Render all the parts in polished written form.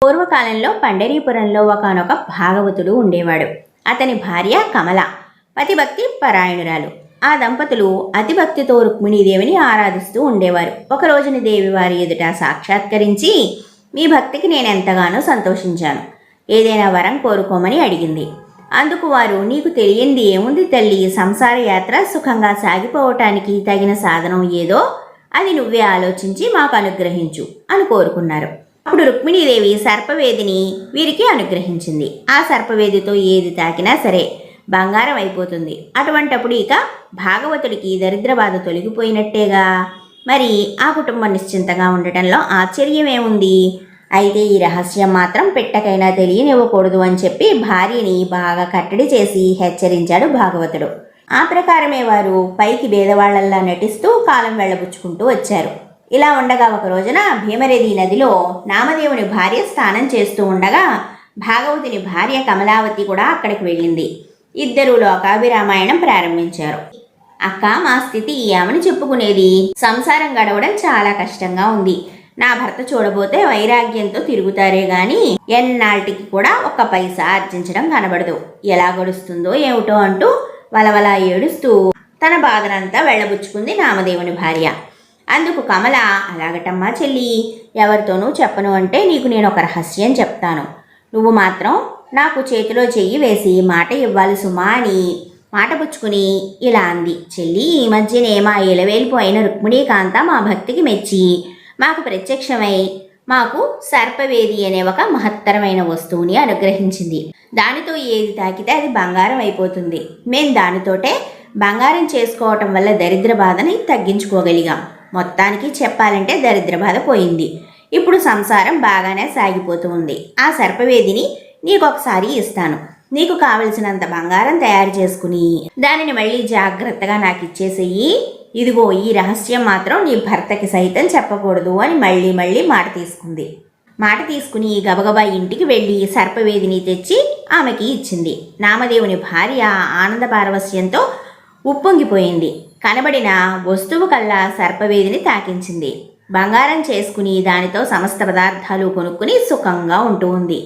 పూర్వకాలంలో పండరీపురంలో ఒకానొక భాగవతుడు ఉండేవాడు. అతని భార్య కమల పతిభక్తి పరాయణురాలు. ఆ దంపతులు అతిభక్తితో రుక్మిణీదేవిని ఆరాధిస్తూ ఉండేవారు. ఒకరోజున దేవి వారి ఎదుట సాక్షాత్కరించి, మీ భక్తికి నేనెంతగానో సంతోషించాను, ఏదైనా వరం కోరుకోమని అడిగింది. అందుకు వారు, నీకు తెలియంది ఏముంది తల్లి, సంసార యాత్ర సుఖంగా సాగిపోవటానికి తగిన సాధనం ఏదో అది నువ్వే ఆలోచించి మాకు అనుగ్రహించు అని కోరుకున్నారు. అప్పుడు రుక్మిణీదేవి సర్పవేదిని వీరికి అనుగ్రహించింది. ఆ సర్పవేదితో ఏది తాకినా సరే బంగారం అయిపోతుంది. అటువంటప్పుడు ఇక భాగవతుడికి దరిద్ర బాధ తొలగిపోయినట్టేగా. మరి ఆ కుటుంబం నిశ్చింతగా ఉండటంలో ఆశ్చర్యమేముంది? అయితే ఈ రహస్యం మాత్రం పెట్టకైనా తెలియనివ్వకూడదు అని చెప్పి భార్యని బాగా కట్టడి చేసి హెచ్చరించాడు భాగవతుడు. ఆ ప్రకారమే వారు పైకి భేదవాళ్లల్లా నటిస్తూ కాలం వెళ్ళబుచ్చుకుంటూ వచ్చారు. ఇలా ఉండగా ఒక రోజున భీమరేది నదిలో నామదేవుని భార్య స్నానం చేస్తూ ఉండగా భాగవతుని భార్య కమలావతి కూడా అక్కడికి వెళ్ళింది. ఇద్దరూ లోకాభిరామాయణం ప్రారంభించారు. అక్క, మా స్థితి ఏమని చెప్పుకునేది? సంసారం గడవడం చాలా కష్టంగా ఉంది. నా భర్త చూడబోతే వైరాగ్యంతో తిరుగుతారే గాని ఎన్నాళ్ళకి కూడా ఒక్క పైసా ఆర్జించడం కనబడదు. ఎలా గడుస్తుందో ఏమిటో అంటూ వలవలా ఏడుస్తూ తన బాధనంతా వెళ్ళబుచ్చుకుంది నామదేవుని భార్య. అందుకు కమల, అలాగటమ్మా చెల్లి, ఎవరితోనూ చెప్పను అంటే నీకు నేను ఒక రహస్యం చెప్తాను. నువ్వు మాత్రం నాకు చేతిలో చెయ్యి వేసి మాట ఇవ్వాలి సుమా అని మాట పుచ్చుకుని ఇలా అంది. చెల్లి, ఈ మధ్యనే మా ఇలవేలిపోయిన రుక్మిణీకాంత మా భక్తికి మెచ్చి మాకు ప్రత్యక్షమై మాకు సర్పవేది అనే ఒక మహత్తరమైన వస్తువుని అనుగ్రహించింది. దానితో ఏది తాకితే అది బంగారం అయిపోతుంది. మేం దానితోటే బంగారం చేసుకోవటం వల్ల దరిద్ర బాధని తగ్గించుకోగలిగాం. మొత్తానికి చెప్పాలంటే దరిద్ర బాధ పోయింది. ఇప్పుడు సంసారం బాగానే సాగిపోతూ ఉంది. ఆ సర్పవేదిని నీకొకసారి ఇస్తాను. నీకు కావలసినంత బంగారం తయారు చేసుకుని దానిని మళ్ళీ జాగ్రత్తగా నాకు ఇచ్చేసేయి. ఇదిగో ఈ రహస్యం మాత్రం నీ భర్తకి సైతం చెప్పకూడదు అని మళ్ళీ మళ్ళీ మాట తీసుకుంది. మాట తీసుకుని గబగబా ఇంటికి వెళ్ళి సర్పవేదిని తెచ్చి ఆమెకి ఇచ్చింది. నామదేవుని భార్య ఆనంద పారవస్యంతో ఉప్పొంగిపోయింది. కనబడిన వస్తువు కల్లా సర్పవేదిని తాకించింది. బంగారం చేసుకుని దానితో సమస్త పదార్థాలు కొనుక్కుని సుఖంగా ఉంటూ ఉంది.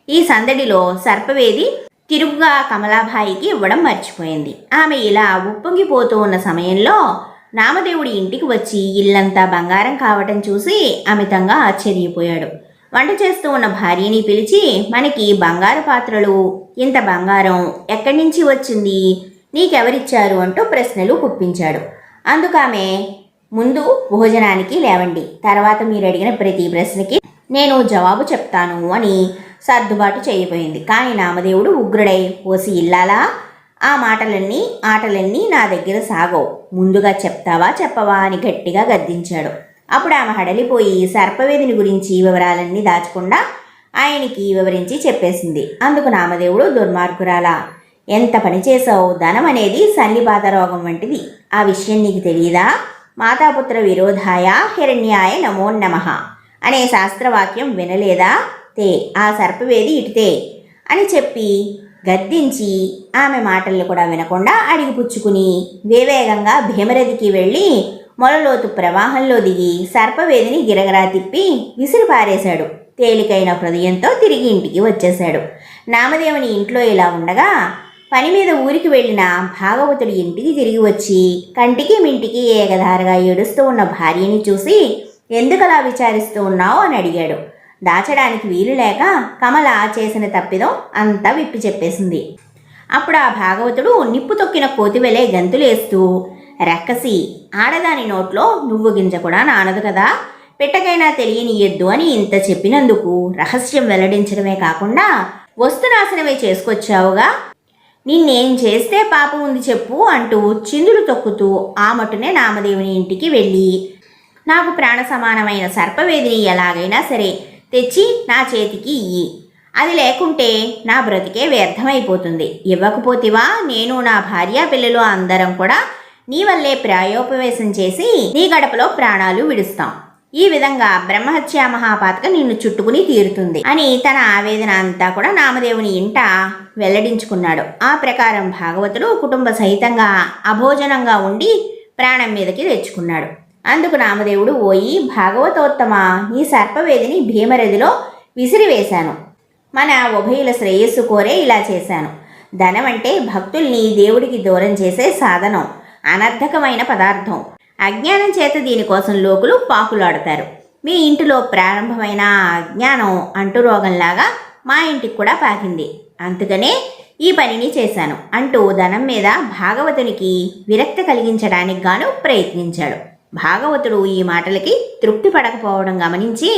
ఈ సందడిలో సర్పవేది తిరుగుగా కమలాబాయికి ఇవ్వడం మర్చిపోయింది. ఆమె ఇలా ఉప్పొంగిపోతూ ఉన్న సమయంలో నామదేవుడి ఇంటికి వచ్చి ఇల్లంతా బంగారం కావటం చూసి అమితంగా ఆశ్చర్యపోయాడు. వంట చేస్తూ ఉన్న భార్యని పిలిచి, మనకి బంగారు పాత్రలు, ఇంత బంగారం ఎక్కడి నుంచి వచ్చింది, నీకెవరిచ్చారు అంటూ ప్రశ్నలు కుప్పించాడు. అందుకామె, ముందు భోజనానికి లేవండి, తర్వాత మీరు అడిగిన ప్రతి ప్రశ్నకి నేను జవాబు చెప్తాను అని సర్దుబాటు చేయబోయింది. కానీ నామదేవుడు ఉగ్రుడై, ఓసి ఇల్లాలా, ఆ ఆటలన్నీ నా దగ్గర సాగవు, ముందుగా చెప్తావా చెప్పవా అని గట్టిగా గద్దించాడు. అప్పుడు ఆమె హడలిపోయి సర్పవేదిని గురించి వివరాలన్నీ దాచకుండా ఆయనకి వివరించి చెప్పేసింది. అందుకు నామదేవుడు, దుర్మార్గురాలా, ఎంత పని చేసావు, ధనం అనేది సన్నిపాత రోగం వంటిది, ఆ విషయం నీకు తెలియదా? మాతాపుత్ర విరోధాయ హిరణ్యాయ నమో నమః అనే శాస్త్రవాక్యం వినలేదా? తే ఆ సర్పవేది ఇటుతే అని చెప్పి గద్దించి ఆమె మాటల్ని కూడా వినకుండా అడిగిపుచ్చుకుని వేవేగంగా భీమరథికి వెళ్ళి మొలలోతు ప్రవాహంలో దిగి సర్పవేదిని గిరగరా తిప్పి విసిరి పారేశాడు. తేలికైన హృదయంతో తిరిగి ఇంటికి వచ్చేశాడు. నామదేవుని ఇంట్లో ఇలా ఉండగా పని మీద ఊరికి వెళ్ళిన భాగవతుడి ఇంటికి తిరిగి వచ్చి కంటికి మింటికి ఏకధారగా ఏడుస్తూ ఉన్న భార్యని చూసి, ఎందుకలా విచారిస్తూ ఉన్నావు అని అడిగాడు. దాచడానికి వీలు లేక కమల చేసిన తప్పిదం అంతా విప్పి చెప్పేసింది. అప్పుడు ఆ భాగవతుడు నిప్పు తొక్కిన కోతివెలే గంతులేస్తూ, రక్కసి, ఆడదాని నోట్లో నువ్వు గింజ కూడా నానదు కదా, పెట్టకైనా తెలియనియద్దు అని ఇంత చెప్పినందుకు రహస్యం వెల్లడించడమే కాకుండా వస్తునాశనమే చేసుకొచ్చావుగా, నిన్నేం చేస్తే పాపం ఉంది చెప్పు అంటూ చిందులు తొక్కుతూ ఆ మటునే నామదేవుని ఇంటికి వెళ్ళి, నాకు ప్రాణ సమానమైన సర్పవేదిని ఎలాగైనా సరే తెచ్చి నా చేతికి ఇయ్యి, అది లేకుంటే నా బ్రతికే వ్యర్థమైపోతుంది, ఇవ్వకపోతివా నేను నా భార్య పిల్లలు అందరం కూడా నీ వల్లే ప్రాయోపవేశం చేసి నీ గడపలో ప్రాణాలు విడుస్తాం, ఈ విధంగా బ్రహ్మహత్యా మహాపాతక నిన్ను చుట్టుకుని తీరుతుంది అని తన ఆవేదన అంతా కూడా నామదేవుని ఇంట వెల్లడించుకున్నాడు. ఆ ప్రకారం భాగవతుడు కుటుంబ సహితంగా అభోజనంగా ఉండి ప్రాణం మీదకి తెచ్చుకున్నాడు. అందుకు నామదేవుడు, ఓయి భాగవతోత్తమ, నీ సర్పవేదిని భీమరథిలో విసిరివేశాను. మన ఉభయుల శ్రేయస్సు కోరే ఇలా చేశాను. ధనం అంటే భక్తుల్ని దేవుడికి దూరం చేసే సాధనం, అనర్థకమైన పదార్థం. అజ్ఞానం చేత దీనికోసం లోకులు పాకులాడతారు. మీ ఇంటిలో ప్రారంభమైన అజ్ఞానం అంటురోగంలాగా మా ఇంటికి కూడా పాకింది. అందుకనే ఈ పనిని చేశాను అంటూ ధనం మీద భాగవతునికి విరక్తి కలిగించడానికి గాను ప్రయత్నించాడు. భాగవతుడు ఈ మాటలకి తృప్తి పడకపోవడం గమనించి,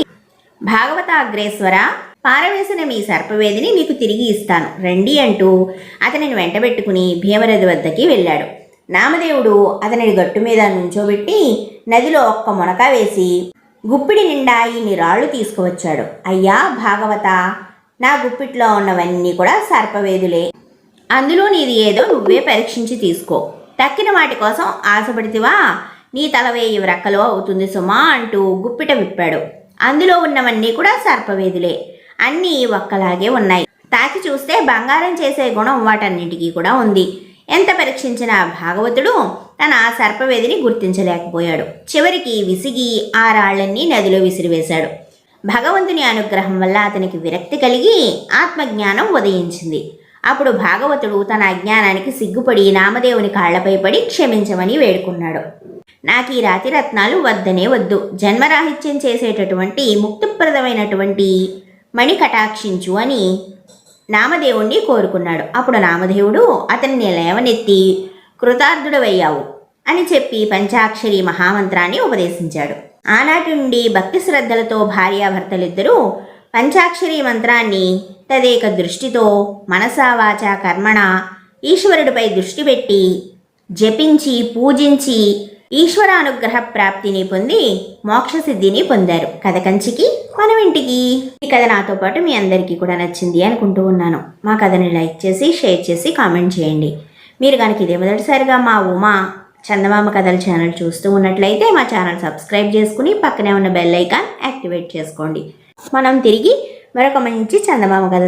భాగవతాగ్రేశ్వర, పారవేసిన మీ సర్పవేదిని మీకు తిరిగి ఇస్తాను రండి అంటూ అతనిని వెంటబెట్టుకుని భీమనది వద్దకి వెళ్ళాడు. నామదేవుడు అతనిని గట్టు మీద నుంచోబెట్టి నదిలో ఒక్క మునక వేసి గుప్పిడి నిండా ఇన్ని రాళ్లు తీసుకువచ్చాడు. అయ్యా భాగవత, నా గుప్పిట్లో ఉన్నవన్నీ కూడా సర్పవేదులే. అందులో నీది ఏదో నువ్వే పరీక్షించి తీసుకో. తక్కిన వాటి కోసం ఆశపడితివా? నీ తల వేయి వ్రక్కలో అవుతుంది సుమా అంటూ గుప్పిట విప్పాడు. అందులో ఉన్నవన్నీ కూడా సర్పవేదులే. అన్నీ ఒక్కలాగే ఉన్నాయి. తాకి చూస్తే బంగారం చేసే గుణం వాటన్నింటికీ కూడా ఉంది. ఎంత పరీక్షించినా భాగవతుడు తన సర్పవేదిని గుర్తించలేకపోయాడు. చివరికి విసిగి ఆ రాళ్లన్నీ నదిలో విసిరివేశాడు. భగవంతుని అనుగ్రహం వల్ల అతనికి విరక్తి కలిగి ఆత్మజ్ఞానం ఉదయించింది. అప్పుడు భాగవతుడు తన అజ్ఞానానికి సిగ్గుపడి నామదేవుని కాళ్లపై పడి క్షమించమని వేడుకున్నాడు. నాకు ఈ రాతిరత్నాలు వద్దనే వద్దు, జన్మరాహిత్యం చేసేటటువంటి ముక్తిప్రదమైనటువంటి మణి కటాక్షించు అని నామదేవుణ్ణి కోరుకున్నాడు. అప్పుడు నామదేవుడు అతన్ని లేవనెత్తి కృతార్థుడవయ్యావు అని చెప్పి పంచాక్షరి మహామంత్రాన్ని ఉపదేశించాడు. ఆనాటి నుండి భక్తి శ్రద్ధలతో భార్యాభర్తలిద్దరూ పంచాక్షరి మంత్రాన్ని తదేక దృష్టితో మనసా వాచా కర్మణ ఈశ్వరుడిపై దృష్టి పెట్టి జపించి పూజించి ఈశ్వరానుగ్రహ ప్రాప్తిని పొంది మోక్షసిద్ధిని పొందారు. కథ కంచికి మనం ఇంటికి. ఈ కథ నాతో పాటు మీ అందరికీ కూడా నచ్చింది అనుకుంటూ ఉన్నాను. మా కథని లైక్ చేసి షేర్ చేసి కామెంట్ చేయండి. మీరు కనుక ఇదే మొదటిసారిగా మా ఉమా చందమామ కథల ఛానల్ చూస్తూ ఉన్నట్లయితే మా ఛానల్ సబ్స్క్రైబ్ చేసుకుని పక్కనే ఉన్న బెల్ ఐకాన్ యాక్టివేట్ చేసుకోండి. మనం తిరిగి మరొక మంచి చందమామ కథ